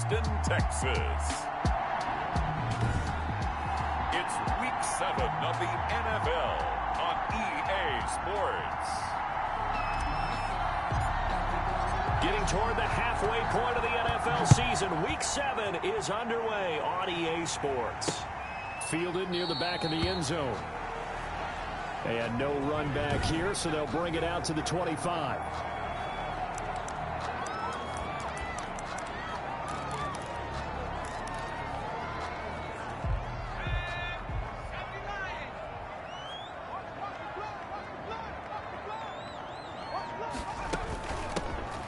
Houston, Texas. It's Week 7 of the NFL on EA Sports. Getting toward the halfway point of the NFL season, Week 7 is underway on EA Sports. Fielded near the back of the end zone. And no run back here, so they'll bring it out to the 25.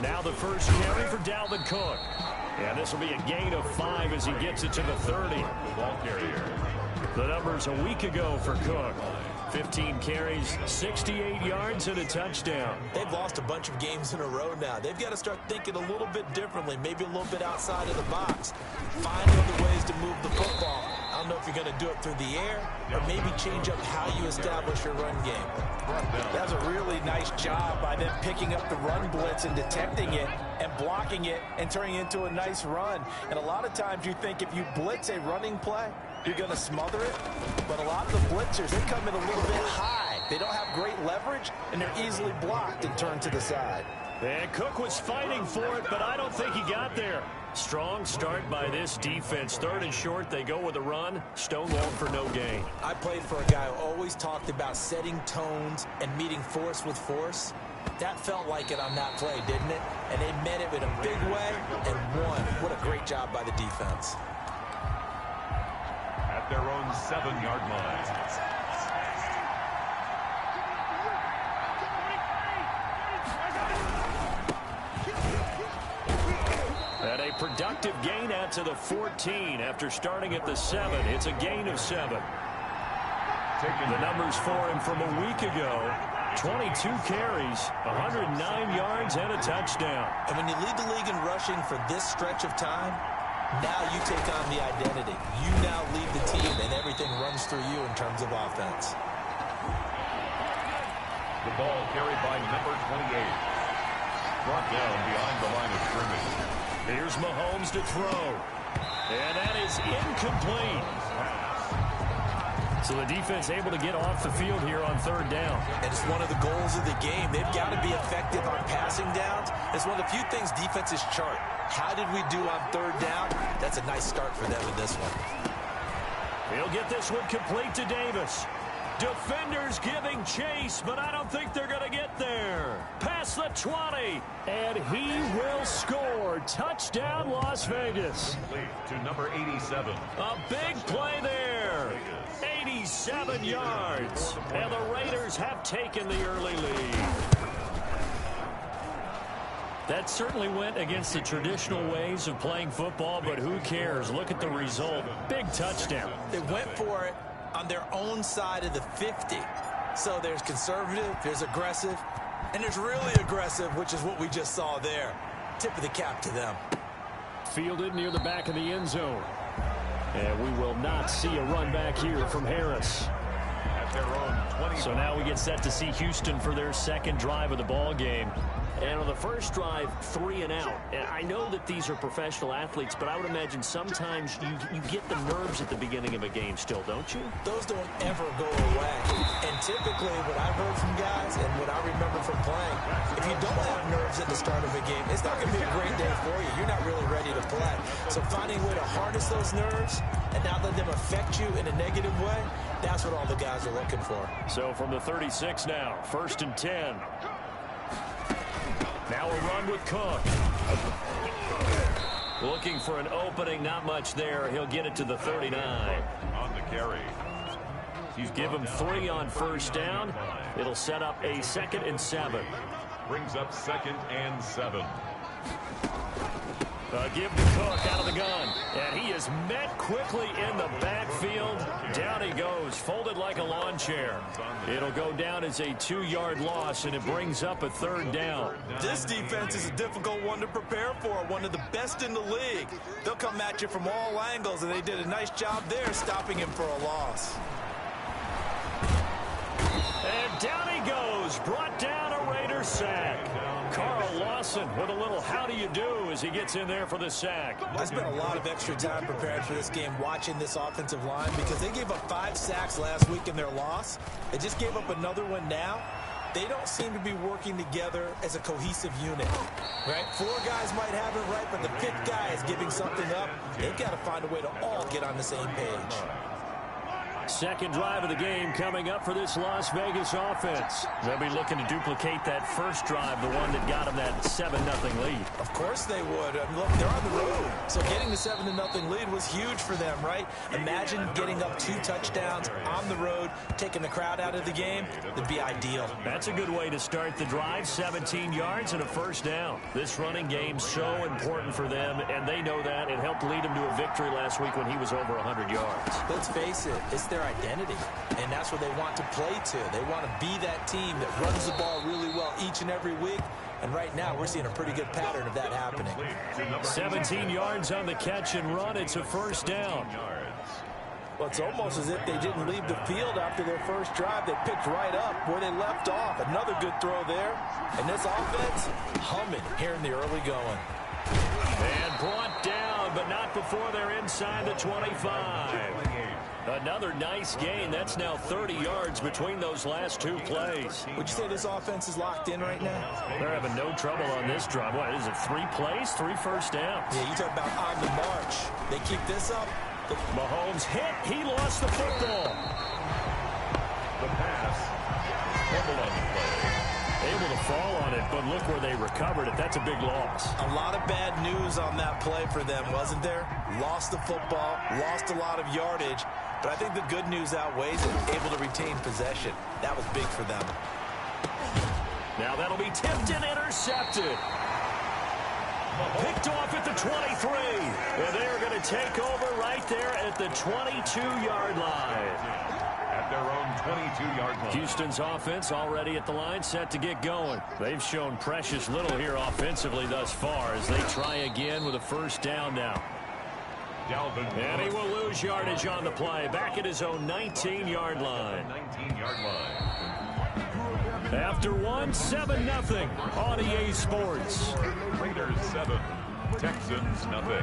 Now the first carry for Dalvin Cook. And this will be a gain of 5 as he gets it to the 30. Ball carrier. The numbers a week ago for Cook. 15 carries, 68 yards, and a touchdown. They've lost a bunch of games in a row now. They've got to start thinking a little bit differently, maybe a little bit outside of the box. Find other ways to move the football. I don't know if you're going to do it through the air or maybe change up how you establish your run game. That was a really nice job by them picking up the run blitz and detecting it and blocking it and turning it into a nice run. And a lot of times you think if you blitz a running play, you're going to smother it. But a lot of the blitzers, they come in a little bit high. They don't have great leverage, and they're easily blocked and turned to the side. And Cook was fighting for it, but I don't think he got there. Strong start by this defense. 3rd and short, they go with a run. Stonewalled for no gain. I played for a guy who always talked about setting tones and meeting force with force. That felt like it on that play, didn't it? And they met it in a big way and won. What a great job by the defense. At their own 7-yard line. And a productive gain out to the 14 after starting at the 7. It's a gain of 7. The numbers for him from a week ago. 22 carries, 109 yards, and a touchdown. And when you lead the league in rushing for this stretch of time, now you take on the identity. You now lead the team, and everything runs through you in terms of offense. The ball carried by number 28. Brought down behind the line of scrimmage. Here's Mahomes to throw. And that is incomplete. So the defense able to get off the field here on 3rd down. And it's one of the goals of the game. They've got to be effective on passing downs. It's one of the few things defenses chart. How did we do on 3rd down? That's a nice start for them in this one. He'll get this one complete to Davis. Defenders giving chase, but I don't think they're going to get there. Past the 20, and he will score. Touchdown, Las Vegas. To number 87. A big play there. 87 yards. And the Raiders have taken the early lead. That certainly went against the traditional ways of playing football, but who cares? Look at the result. Big touchdown. They went for it on their own side of the 50. So there's conservative, there's aggressive, and there's really aggressive, which is what we just saw there. Tip of the cap to them. Fielded near the back of the end zone. And we will not see a run back here from Harris. At their own 20. So now we get set to see Houston for their 2nd drive of the ball game. And on the first drive, 3 and out. And I know that these are professional athletes, but I would imagine sometimes you get the nerves at the beginning of a game still, don't you? Those don't ever go away. And typically what I've heard from guys and what I remember from playing, if you don't have nerves at the start of a game, it's not going to be a great day for you. You're not really ready to play. So finding a way to harness those nerves and not let them affect you in a negative way, that's what all the guys are looking for. So from the 36 now, 1st and 10. Now a run with Cook. Looking for an opening, not much there. He'll get it to the 39. On the carry. Give him 3 on 1st down. It'll set up a 2nd and 7. Brings up 2nd and 7. Give to Cook out of the gun. And he is met quickly in the backfield. Down he goes, folded like a lawn chair. It'll go down as a 2-yard loss, and it brings up a 3rd down. This defense is a difficult one to prepare for, one of the best in the league. They'll come at you from all angles, and they did a nice job there stopping him for a loss. And down he goes, brought down a Raider sack. Carl Lawson with a little how do you do as he gets in there for the sack. I spent a lot of extra time preparing for this game watching this offensive line because they gave up 5 sacks last week in their loss. They just gave up another one now. They don't seem to be working together as a cohesive unit, right? 4 guys might have it right, but the 5th guy is giving something up. They've got to find a way to all get on the same page. Second drive of the game coming up for this Las Vegas offense. They'll be looking to duplicate that first drive, the one that got them that 7-0 lead. Of course they would. I mean, look, they're on the road. So getting the 7-0 lead was huge for them, right? Imagine getting up 2 touchdowns on the road, taking the crowd out of the game. It'd be ideal. That's a good way to start the drive. 17 yards and a first down. This running game's so important for them, and they know that. It helped lead them to a victory last week when he was over 100 yards. Let's face it, it's their identity, and that's what they want to play to. They want to be that team that runs the ball really well each and every week, and right now we're seeing a pretty good pattern of that happening. 17 yards on the catch and run. It's a first down. Well, it's almost as if they didn't leave the field after their first drive. They picked right up where they left off. Another good throw there, and this offense humming here in the early going. And brought down, but not before they're inside the 25. Another nice gain. That's now 30 yards between those last 2 plays. Would you say this offense is locked in right now? They're having no trouble on this drive. What is it, 3 plays, 3 first downs? Yeah, you talk about on the march. They keep this up. Mahomes hit. He lost the football. The pass. Fumble on the play. Able to fall on it, but look where they recovered it. That's a big loss. A lot of bad news on that play for them, wasn't there? Lost the football, lost a lot of yardage, but I think the good news outweighs it. Able to retain possession. That was big for them. Now that'll be tipped and intercepted. Picked off at the 23. And they are going to take over right there at the 22-yard line. At their own 22-yard line. Houston's offense already at the line, set to get going. They've shown precious little here offensively thus far as they try again with a first down now. And he will lose yardage on the play. Back at his own 19-yard line. 19-yard line. After 7-0 on EA Sports. Raiders 7, Texans nothing.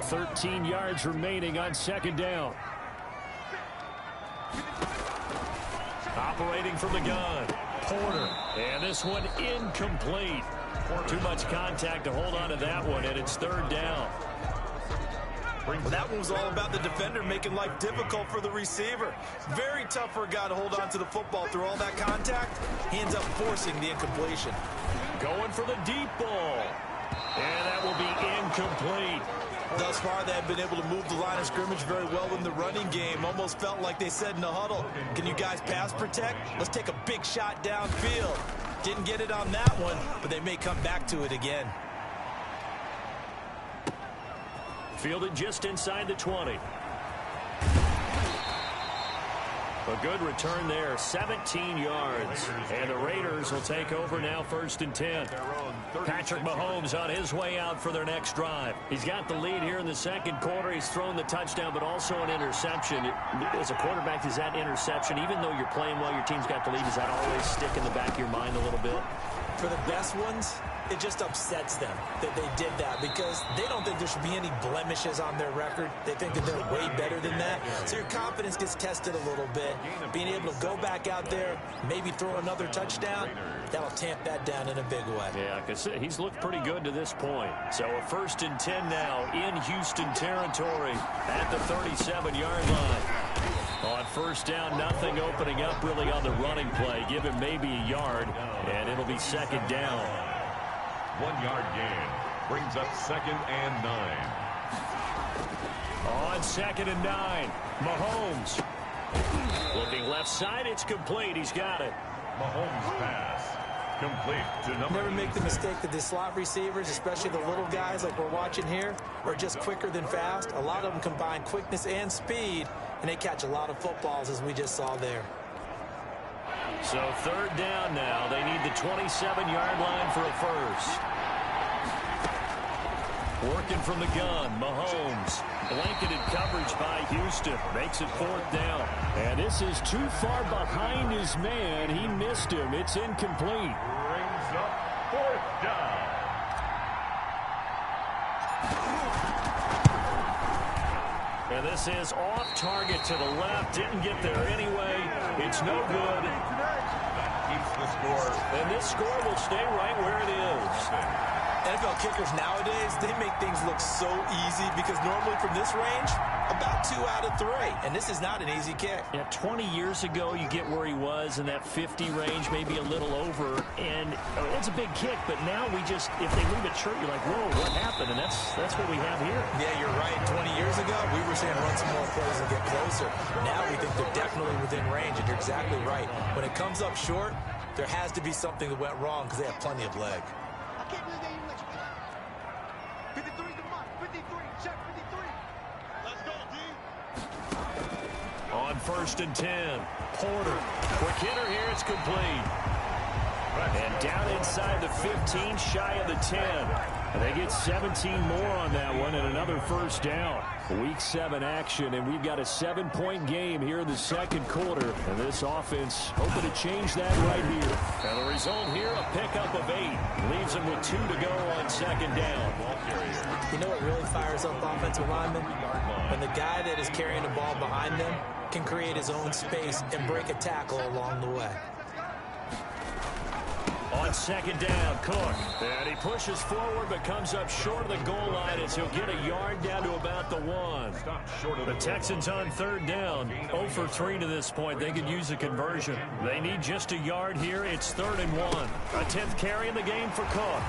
13 yards remaining on second down. Operating from the gun, Porter. And this one incomplete. Too much contact to hold on to that one, and it's third down. Well, that one was all about the defender making life difficult for the receiver. Very tough for a guy to hold on to the football through all that contact. He ends up forcing the incompletion. Going for the deep ball. And that will be incomplete. Thus far, they have been able to move the line of scrimmage very well in the running game. Almost felt like they said in the huddle, can you guys pass protect? Let's take a big shot downfield. Didn't get it on that one, but they may come back to it again. Fielded just inside the 20. A good return there, 17 yards. And the Raiders will take over now, 1st and 10. Patrick Mahomes on his way out for their next drive. He's got the lead here in the second quarter. He's thrown the touchdown, but also an interception. As a quarterback, is that interception, even though you're playing well, your team's got the lead, does that always stick in the back of your mind a little bit? For the best ones, it just upsets them that they did that because they don't think there should be any blemishes on their record. They think that they're way better than that. So your confidence gets tested a little bit. Being able to go back out there, maybe throw another touchdown, that'll tamp that down in a big way. Yeah, because he's looked pretty good to this point. So a 1st and 10 now in Houston territory at the 37-yard line. On first down, nothing opening up really on the running play. Give him maybe a yard, and it'll be second down. 1-yard gain brings up 2nd and 9. On 2nd and 9, Mahomes. Looking left side, it's complete. He's got it. Mahomes pass. Complete to number Never make the mistake that the slot receivers, especially the little guys like we're watching here, are just quicker than fast. A lot of them combine quickness and speed, and they catch a lot of footballs, as we just saw there. So third down now. They need the 27-yard line for a first. Working from the gun, Mahomes. Blanketed coverage by Houston. Makes it 4th down. And this is too far behind his man. He missed him. It's incomplete. brings up And this is off target to the left. Didn't get there anyway. It's no good. That keeps the score. And this score will stay right where it is. NFL kickers nowadays, they make things look so easy because normally from this range, about 2 out of 3. And this is not an easy kick. Yeah, 20 years ago, you get where he was in that 50 range, maybe a little over. And it's a big kick, but now we just, if they leave it short, you're like, whoa, what happened? And that's what we have here. Yeah, you're right. 20 years ago, we were saying run some more plays and get closer. Now we think they're definitely within range, and you're exactly right. When it comes up short, there has to be something that went wrong because they have plenty of leg. I can't believe they even let you play. 53's the mark. 53. Check 53. Let's go, D. On 1st and 10, Porter. Quick hitter here, it's complete. And down inside the 15, shy of the 10. And they get 17 more on that one and another first down. Week 7 action, and we've got a 7-point game here in the second quarter. And this offense hoping to change that right here. And the result here, a pickup of 8. Leaves them with 2 to go on second down. You know what really fires up offensive linemen? When the guy that is carrying the ball behind them can create his own space and break a tackle along the way. On second down, Cook. And he pushes forward but comes up short of the goal line as he'll get a yard down to about the 1. The Texans on 3rd down. 0 for 3 to this point. They could use a conversion. They need just a yard here. It's 3rd and 1. A 10th carry in the game for Cook.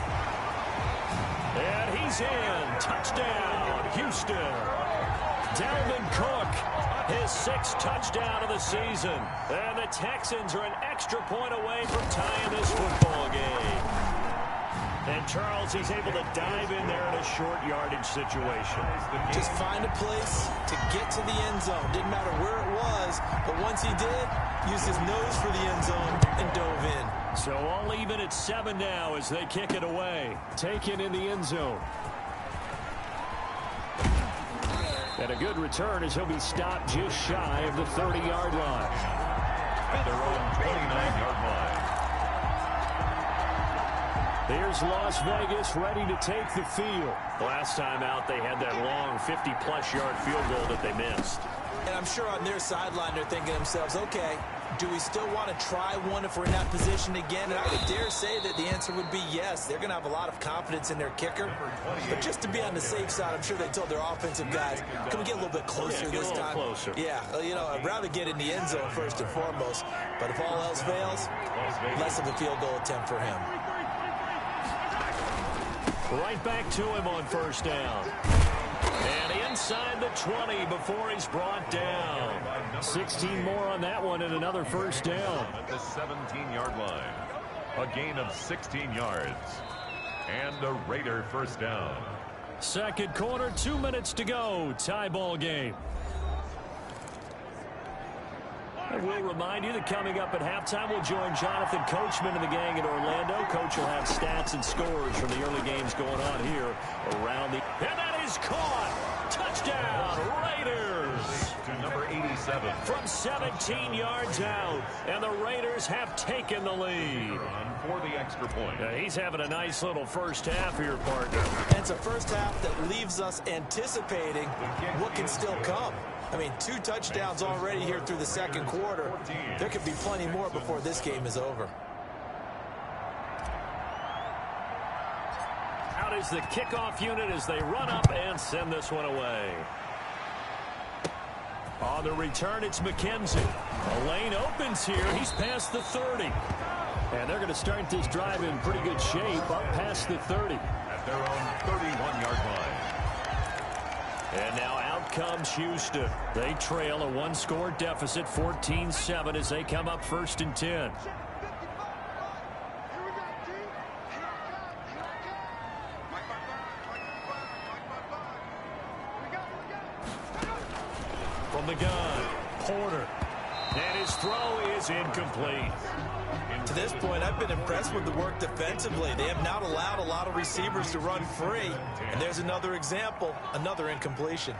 And he's in. Touchdown, Houston. Dalvin Cook, his 6th touchdown of the season. And the Texans are an extra point away from tying this football game. And Charles is able to dive in there in a short yardage situation. Just find a place to get to the end zone. Didn't matter where it was, but once he did, used his nose for the end zone and dove in. So all even at 7 now as they kick it away. Taken in the end zone. And a good return as he'll be stopped just shy of the 30-yard line. At their own 29-yard line. Here's Las Vegas ready to take the field. Last time out, they had that long 50-plus yard field goal that they missed. And I'm sure on their sideline they're thinking to themselves, okay, do we still want to try one if we're in that position again? And I would dare say that the answer would be yes. They're going to have a lot of confidence in their kicker. But just to be on the safe side, I'm sure they told their offensive guys, can we get a little bit closer this time? Closer. Yeah, you know, I'd rather get in the end zone first and foremost. But if all else fails, less of a field goal attempt for him. Right back to him on first down. And inside the 20 before he's brought down. 16 more on that one and another first down. At the 17-yard line. A gain of 16 yards. And a Raider first down. Second quarter, 2 minutes to go. Tie ball game. I will remind you that coming up at halftime, we'll join Jonathan Coachman and the gang in Orlando. Coach will have stats and scores from the early games going on here around the... And that is caught! Touchdown, Raiders! To number 87. From 17 yards out, and the Raiders have taken the lead. For the extra point. Yeah, he's having a nice little first half here, partner. And it's a first half that leaves us anticipating what can still come. I mean, 2 touchdowns already here through the second quarter. There could be plenty more before this game is over. Out is the kickoff unit as they run up and send this one away. On the return, it's McKenzie. A lane opens here. He's past the 30. And they're going to start this drive in pretty good shape up past the 30. At their own 31-yard line. And now out comes Houston. They trail a 1-score deficit, 14-7, as they come up 1st and 10. From the gun, Porter. And his throw is incomplete. To this point, I've been impressed with the work defensively. They have not allowed a lot of receivers to run free. And there's another example, another incompletion.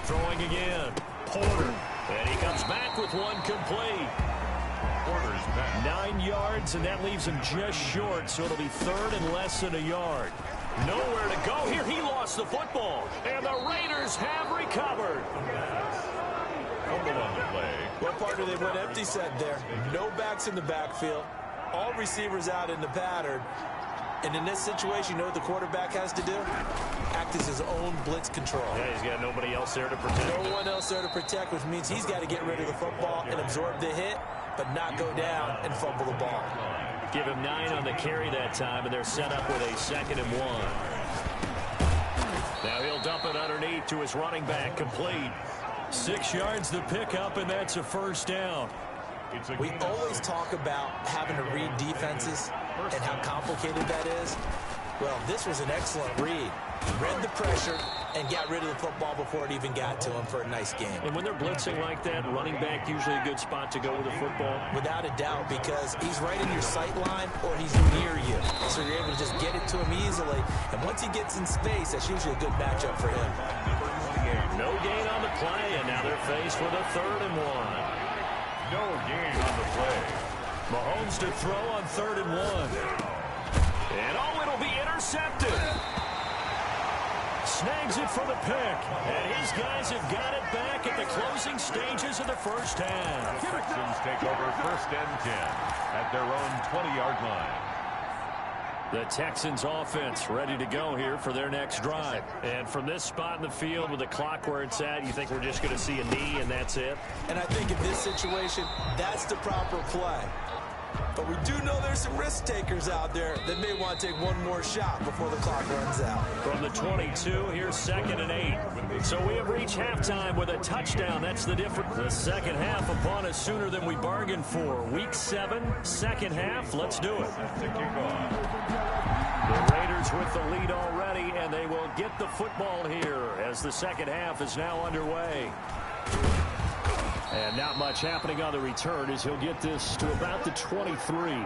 Throwing again, Porter. And he comes back with one complete. quarters back. 9 yards, and that leaves him just short, so it'll be third and less than a yard. Nowhere to go here. He lost the football, and the Raiders have recovered. Fumble on the play. What part do they went empty set there? No backs in the backfield. All receivers out in the pattern. And in this situation, you know what the quarterback has to do? Act as his own blitz control. Yeah, he's got nobody else there to protect. No one else there to protect, which means he's got to get rid of the football and absorb the hit, but not go down and fumble the ball. Give him 9 on the carry that time, and they're set up with a 2nd and 1. Now he'll dump it underneath to his running back, complete. 6 yards to pick up, and that's a first down. We always talk about having to read defenses and how complicated that is. Well, this was an excellent read. Read the pressure and got rid of the football before it even got to him for a nice game. And when they're blitzing like that, running back usually a good spot to go with the football. Without a doubt, because he's right in your sight line or he's near you. So you're able to just get it to him easily. And once he gets in space, that's usually a good matchup for him. No gain on the play, and now they're faced with a 3rd and 1. No gain on the play. Mahomes to throw on 3rd and 1. And it'll be intercepted. Snags it for the pick. And his guys have got it back at the closing stages of the first half. The Texans take over 1st and 10 at their own 20-yard line. The Texans offense ready to go here for their next drive. And from this spot in the field with the clock where it's at, you think we're just going to see a knee and that's it? And I think in this situation, that's the proper play. But we do know there's some risk takers out there that may want to take one more shot before the clock runs out. From the 22, here's 2nd and 8. So we have reached halftime with a touchdown. That's the difference. The second half upon us sooner than we bargained for. Week 7, second half. Let's do it. The Raiders with the lead already, and they will get the football here as the second half is now underway. And not much happening on the return as he'll get this to about the 23.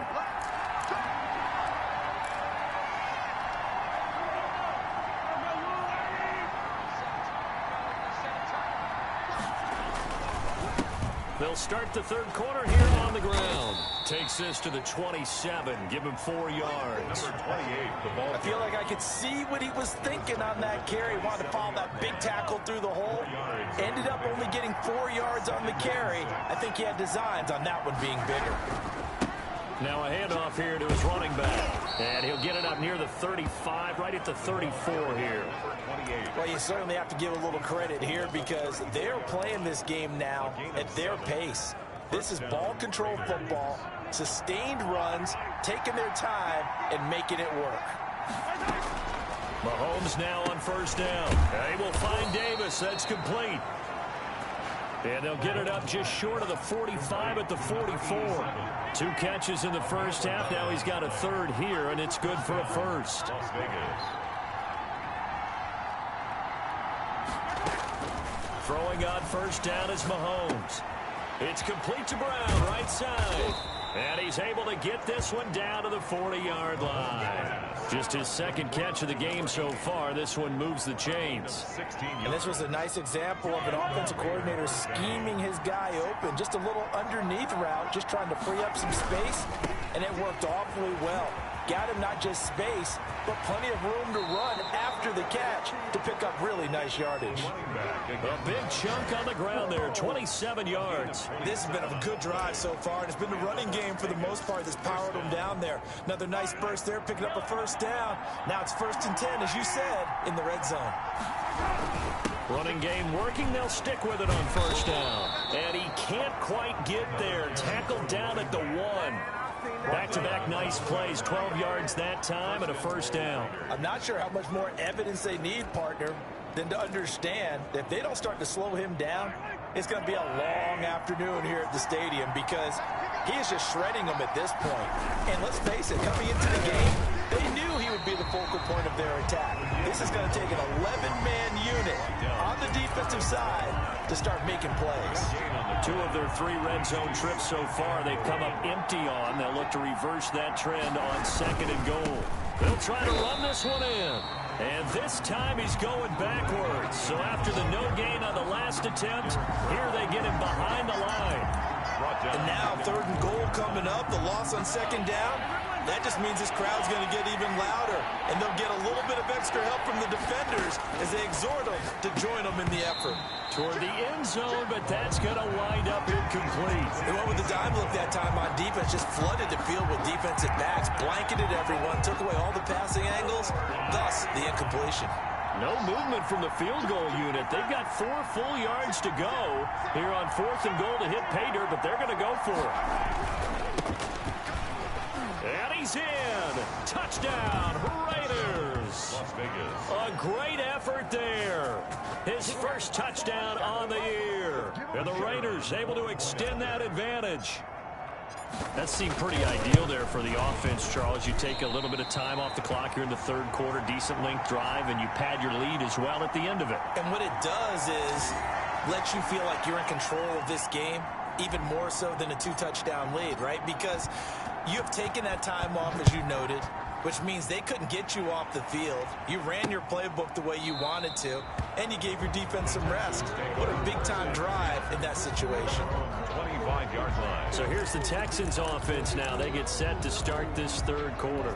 They'll start the third quarter here on the ground. Takes this to the 27. Give him 4 yards. Number 28, the ball. I feel like I could see what he was thinking on that carry. Wanted to follow that big tackle through the hole. Ended up only getting 4 yards on the carry. I think he had designs on that one being bigger. Now a handoff here to his running back. And he'll get it up near the 35, right at the 34 here. Well, you certainly have to give a little credit here because they're playing this game now at their pace. This is ball control football, sustained runs, taking their time, and making it work. Mahomes now on first down. They will find Davis. That's complete. And they'll get it up just short of the 45 at the 44. 2 catches in the first half. Now he's got a 3rd here, and it's good for a first. Las Vegas. Throwing on first down is Mahomes. It's complete to Brown, right side. And he's able to get this one down to the 40-yard line. Just his 2nd catch of the game so far. This one moves the chains. And this was a nice example of an offensive coordinator scheming his guy open. Just a little underneath route, just trying to free up some space. And it worked awfully well. Got him not just space, but plenty of room to run after the catch to pick up really nice yardage. A big chunk on the ground there, 27 yards. This has been a good drive so far, and it's been the running game for the most part that's powered them down there. Another nice burst there, picking up a first down. Now it's 1st and 10, as you said, in the red zone. Running game working, they'll stick with it on first down. And he can't quite get there. Tackled down at the 1. Back-to-back nice plays, 12 yards that time and a first down. I'm not sure how much more evidence they need, partner, than to understand that if they don't start to slow him down, it's going to be a long afternoon here at the stadium because he is just shredding them at this point. And let's face it, coming into the game, they knew he would be the focal point of their attack. This is going to take an 11-man unit on the defensive side to start making plays. 2 of their 3 red zone trips so far they've come up empty on. They'll look to reverse that trend on 2nd and goal. They'll try to run this one in. And this time he's going backwards. So after the no gain on the last attempt, here they get him behind the line. And now 3rd and goal coming up. The loss on 2nd down. That just means this crowd's going to get even louder. And they'll get a little bit of extra help from the defenders as they exhort them to join them in the effort. Toward the end zone, but that's going to wind up incomplete. They went with the dime look that time on defense. Just flooded the field with defensive backs. Blanketed everyone. Took away all the passing angles. Thus, the incompletion. No movement from the field goal unit. They've got 4 full yards to go here on 4th and goal to hit pay dirt, but they're going to go for it. And he's in. Touchdown, Raiders. Las Vegas. A great effort there. His first touchdown on the year. And the Raiders able to extend that advantage. That seemed pretty ideal there for the offense, Charles. You take a little bit of time off the clock here in the 3rd quarter, decent length drive, and you pad your lead as well at the end of it. And what it does is let you feel like you're in control of this game, even more so than a 2-touchdown lead, right? Because you have taken that time off, as you noted, which means they couldn't get you off the field. You ran your playbook the way you wanted to, and you gave your defense some rest. What a big-time drive in that situation. 25-yard line. So here's the Texans offense now. They get set to start this 3rd quarter.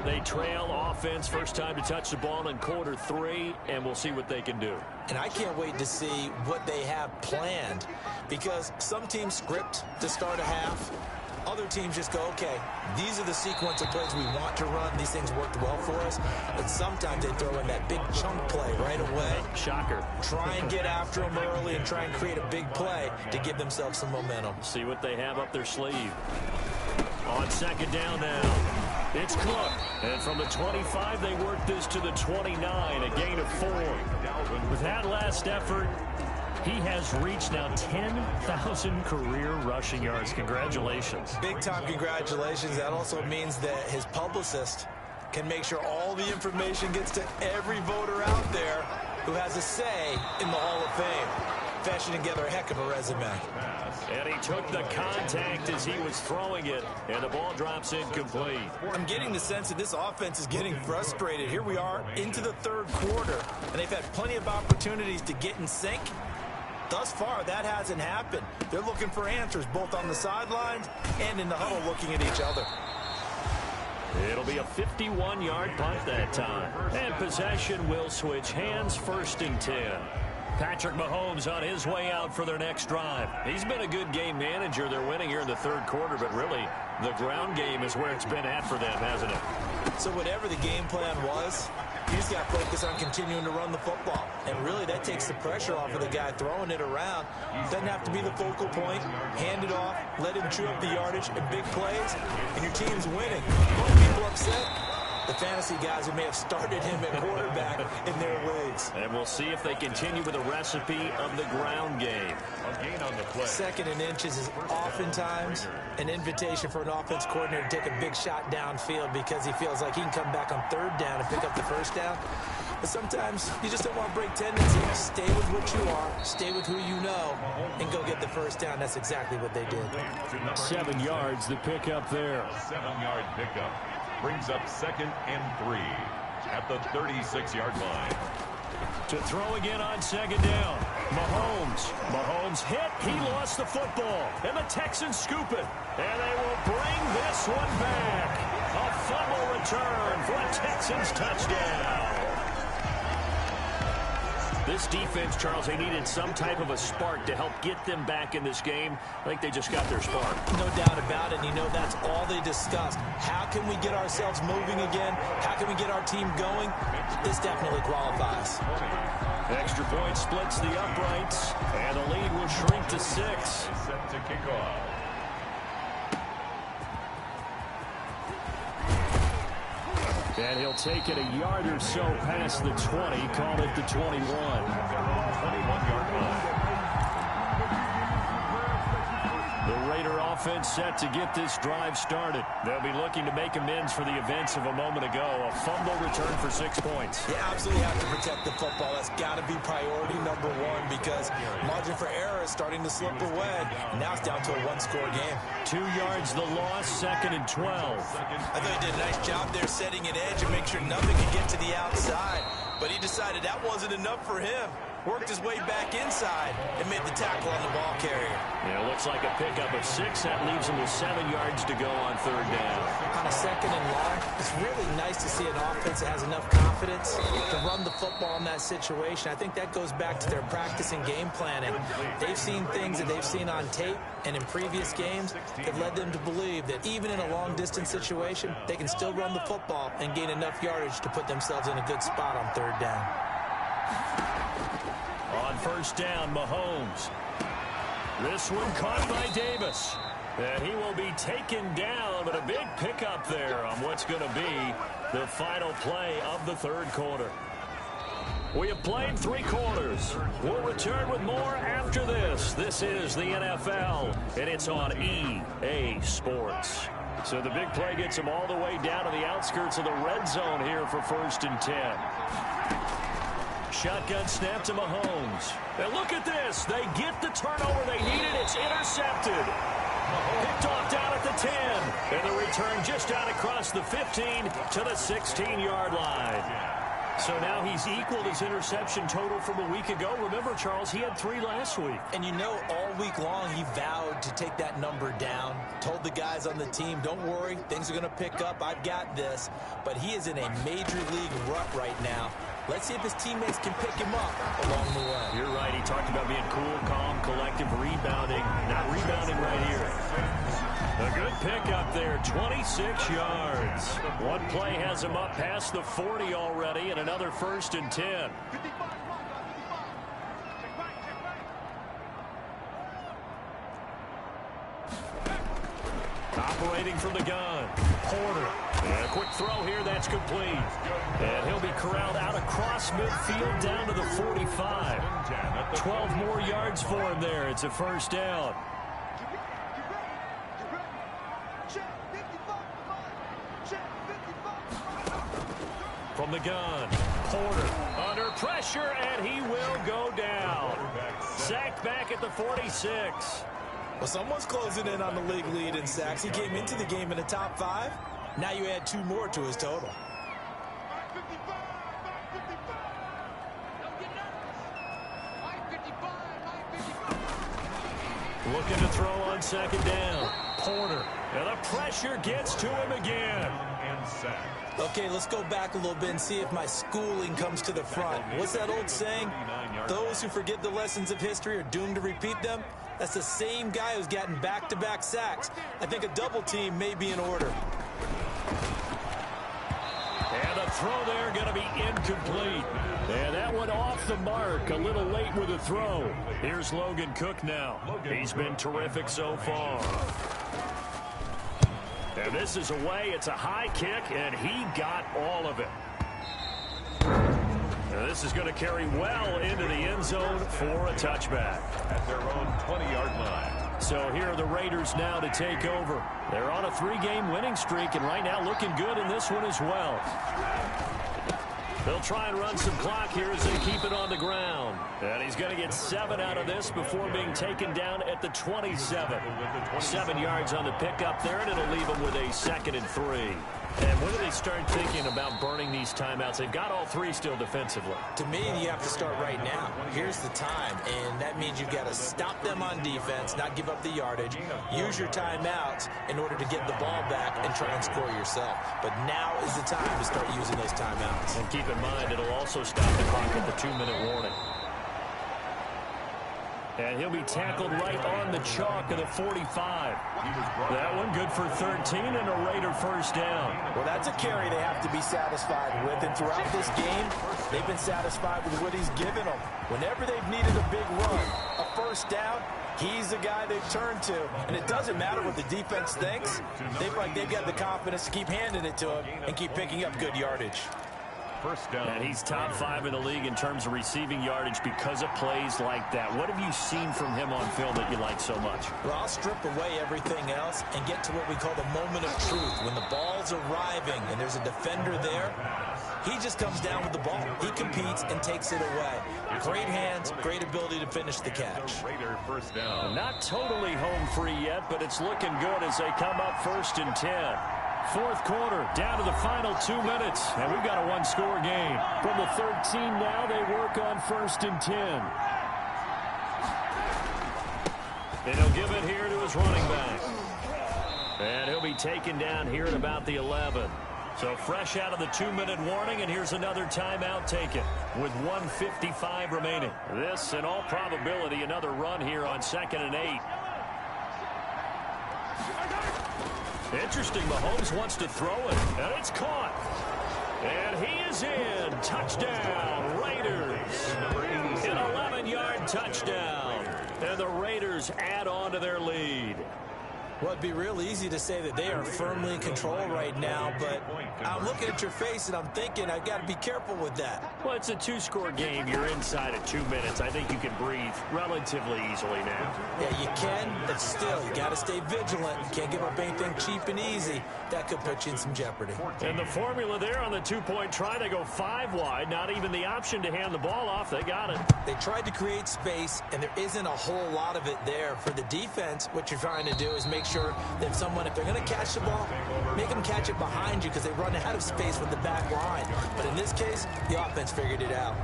They trail offense, first time to touch the ball in quarter 3, and we'll see what they can do. And I can't wait to see what they have planned, because some teams script to start a half. Other teams just go, okay, these are the sequence of plays we want to run. These things worked well for us. But sometimes they throw in that big chunk play right away. Shocker. Try and get after them early and try and create a big play to give themselves some momentum. See what they have up their sleeve. On 2nd down now. It's Cook. And from the 25, they work this to the 29, a gain of 4. With that last effort, he has reached now 10,000 career rushing yards. Congratulations. Big-time congratulations. That also means that his publicist can make sure all the information gets to every voter out there who has a say in the Hall of Fame. Fashioning together a heck of a resume. And he took the contact as he was throwing it, and the ball drops incomplete. I'm getting the sense that this offense is getting frustrated. Here we are into the 3rd quarter, and they've had plenty of opportunities to get in sync. Thus far, that hasn't happened. They're looking for answers both on the sidelines and in the huddle looking at each other. It'll be a 51-yard punt that time. And possession will switch hands, 1st and 10. Patrick Mahomes on his way out for their next drive. He's been a good game manager. They're winning here in the 3rd quarter, but really the ground game is where it's been at for them, hasn't it? So whatever the game plan was, you just got to focus on continuing to run the football. And really, that takes the pressure off of the guy throwing it around. Doesn't have to be the focal point. Hand it off, let him chew up the yardage and big plays, and your team's winning. Most people upset the fantasy guys who may have started him at quarterback in their leagues. And we'll see if they continue with a recipe of the ground game. A gain on the play. 2nd and inches is oftentimes an invitation for an offense coordinator to take a big shot downfield because he feels like he can come back on 3rd down and pick up the 1st down. But sometimes you just don't want to break tendency. Stay with what you are, stay with who you know, and go get the 1st down. That's exactly what they did. 7 yards, the pickup there. 7-yard pickup. Brings up 2nd and 3 at the 36-yard line. To throw again on 2nd down. Mahomes hit. He lost the football. And the Texans scoop it. And they will bring this one back. A fumble return for a Texans touchdown. This defense, Charles, they needed some type of a spark to help get them back in this game. I think they just got their spark. No doubt about it. And you know that's all they discussed. How can we get ourselves moving again? How can we get our team going? This definitely qualifies. Extra point splits the uprights, and the lead will shrink to 6. Set to kick off. And he'll take it a yard or so past the 20, call it the 21. 21-yard line. The Raider offense set to get this drive started. They'll be looking to make amends for the events of a moment ago. A fumble return for 6 points. You absolutely have to protect the football. That's got to be priority number 1 because margin for error is starting to slip away. Now it's down to a 1-score game. 2 yards the loss, 2nd and 12. I thought he did a nice job there setting an edge and make sure nothing could get to the outside. But he decided that wasn't enough for him. worked his way back inside and made the tackle on the ball carrier. Yeah, it looks like a pickup of 6. That leaves him with 7 yards to go on third down. On a second and long, it's really nice to see an offense that has enough confidence to run the football in that situation. I think that goes back to their practice and game planning. They've seen things that they've seen on tape and in previous games that led them to believe that even in a long-distance situation, they can still run the football and gain enough yardage to put themselves in a good spot on third down. On first down, Mahomes. This one caught by Davis. And he will be taken down, but a big pickup there on what's going to be the final play of the third quarter. We have played 3 quarters. We'll return with more after this. This is the NFL, and it's on EA Sports. So the big play gets him all the way down to the outskirts of the red zone here for 1st and 10. Shotgun snap to Mahomes. And look at this. They get the turnover they needed. It's intercepted. Picked off down at the 10. And the return just out across the 15 to the 16-yard line. So now he's equaled his interception total from a week ago. Remember, Charles, he had 3 last week. And you know, all week long he vowed to take that number down. Told the guys on the team, don't worry, things are going to pick up. I've got this. But he is in a major league rut right now. Let's see if his teammates can pick him up along the way. You're right. He talked about being cool, calm, collective, rebounding. Not rebounding right here. A good pickup there, 26 yards. One play has him up past the 40 already, and another 1st and 10. Operating from the gun, Porter. And a quick throw here, that's complete. And he'll be corralled out across midfield down to the 45. 12 more yards for him there. It's a 1st down. From the gun, Porter under pressure, and he will go down. Sacked back at the 46. Well, someone's closing in on the league lead in sacks. He came into the game in the top 5. Now you add 2 more to his total. Looking to throw on 2nd down. Porter. And the pressure gets to him again. Okay, let's go back a little bit and see if my schooling comes to the front. What's that old saying? Those who forget the lessons of history are doomed to repeat them. That's the same guy who's gotten back-to-back sacks. I think a double team may be in order. And the throw there going to be incomplete. And that one off the mark. A little late with the throw. Here's Logan Cook now. He's been terrific so far. And this is away. It's a high kick, and he got all of it. Now this is going to carry well into the end zone for a touchback. At their own 20-yard line. So here are the Raiders now to take over. They're on a 3-game winning streak, and right now looking good in this one as well. They'll try and run some clock here as they keep it on the ground. And he's going to get 7 out of this before being taken down at the 27. 7 yards on the pickup there, and it'll leave him with a 2nd and 3. And when do they start thinking about burning these timeouts? They've got all 3 still defensively. To me, you have to start right now. Here's the time, and that means you've got to stop them on defense, not give up the yardage, use your timeouts in order to get the ball back and try and score yourself. But now is the time to start using those timeouts. And keep in mind, it'll also stop the clock at the 2-minute warning. And he'll be tackled right on the chalk of the 45. That one good for 13 and a Raider 1st down. Well, that's a carry they have to be satisfied with. And throughout this game, they've been satisfied with what he's given them. Whenever they've needed a big run, a 1st down, he's the guy they've turned to. And it doesn't matter what the defense thinks. They've got the confidence to keep handing it to him and keep picking up good yardage. 1st down. And he's top 5 in the league in terms of receiving yardage because of plays like that. What have you seen from him on film that you like so much? Well, I'll strip away everything else and get to what we call the moment of truth. When the ball's arriving and there's a defender there, he just comes down with the ball. He competes and takes it away. Great hands, great ability to finish the catch. Raider 1st down. Not totally home free yet, but it's looking good as they come up 1st and 10. Fourth quarter, down to the final 2 minutes, and we've got a one-score game. From the 13 now, they work on 1st and 10. And he'll give it here to his running back. And he'll be taken down here at about the 11. So fresh out of the 2-minute warning, and here's another timeout taken with 1:55 remaining. This, in all probability, another run here on 2nd and 8. Interesting, Mahomes wants to throw it, and it's caught. And he is in. Touchdown, Raiders. An 11-yard touchdown. And the Raiders add on to their lead. Well, it'd be real easy to say that they are firmly in control right now, but I'm looking at your face and I'm thinking I've got to be careful with that. Well, it's a 2-score game. You're inside at 2 minutes. I think you can breathe relatively easily now. Yeah, you can, but still, you got to stay vigilant. You can't give up anything cheap and easy. That could put you in some jeopardy. And the formula there on the 2-point try, they go 5 wide. Not even the option to hand the ball off. They got it. They tried to create space, and there isn't a whole lot of it there. For the defense, what you're trying to do is make sure that if they're going to catch the ball, make them catch it behind you because they run out of space with the back line. But in this case, the offense figured it out.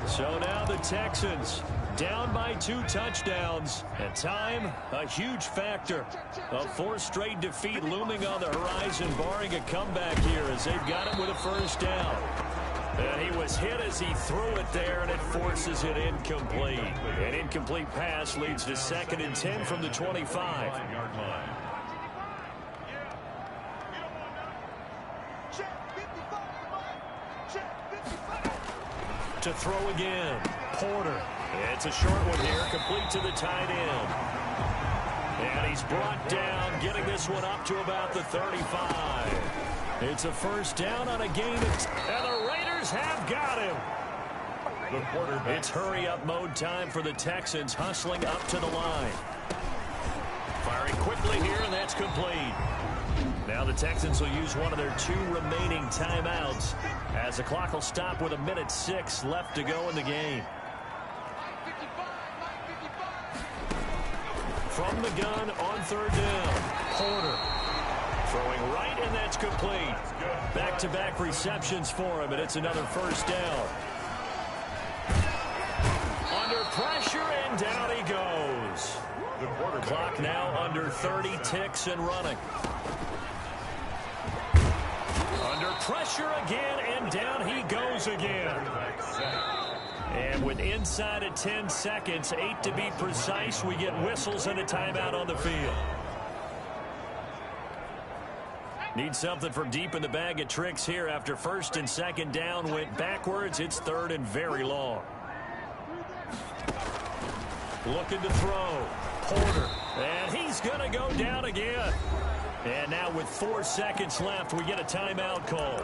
So now the Texans down by 2 touchdowns. And time, a huge factor. A 4th straight defeat looming on the horizon, barring a comeback here as they've got him with a 1st down. And he was hit as he threw it there, and it forces it incomplete. An incomplete pass leads to 2nd and 10 from the 25. To throw again, Porter. It's a short one here, complete to the tight end. And he's brought down, getting this one up to about the 35. It's a 1st down on a gain of, and the Raiders have got him. It's hurry-up mode time for the Texans, hustling up to the line. Firing quickly here, and that's complete. Now the Texans will use one of their 2 remaining timeouts as the clock will stop with 1:06 left to go in the game. From the gun on 3rd down, Porter throwing right, and that's complete. Back-to-back receptions for him, and it's another 1st down. Under pressure, and down he goes. Clock now under 30 ticks and running. Under pressure again, and down he goes again. And with inside of 10 seconds, 8 to be precise, we get whistles and a timeout on the field. Need something from deep in the bag of tricks here after 1st and 2nd down went backwards. It's 3rd and very long. Looking to throw. Porter. And he's going to go down again. And now with 4 seconds left, we get a timeout call.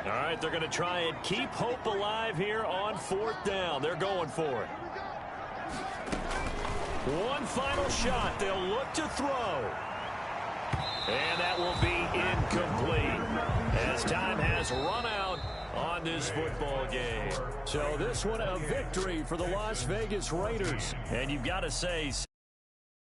All right, they're going to try and keep hope alive here on 4th down. They're going for it. One final shot. They'll look to throw. And that will be incomplete as time has run out on this football game. So this one a victory for the Las Vegas Raiders. And you've got to say...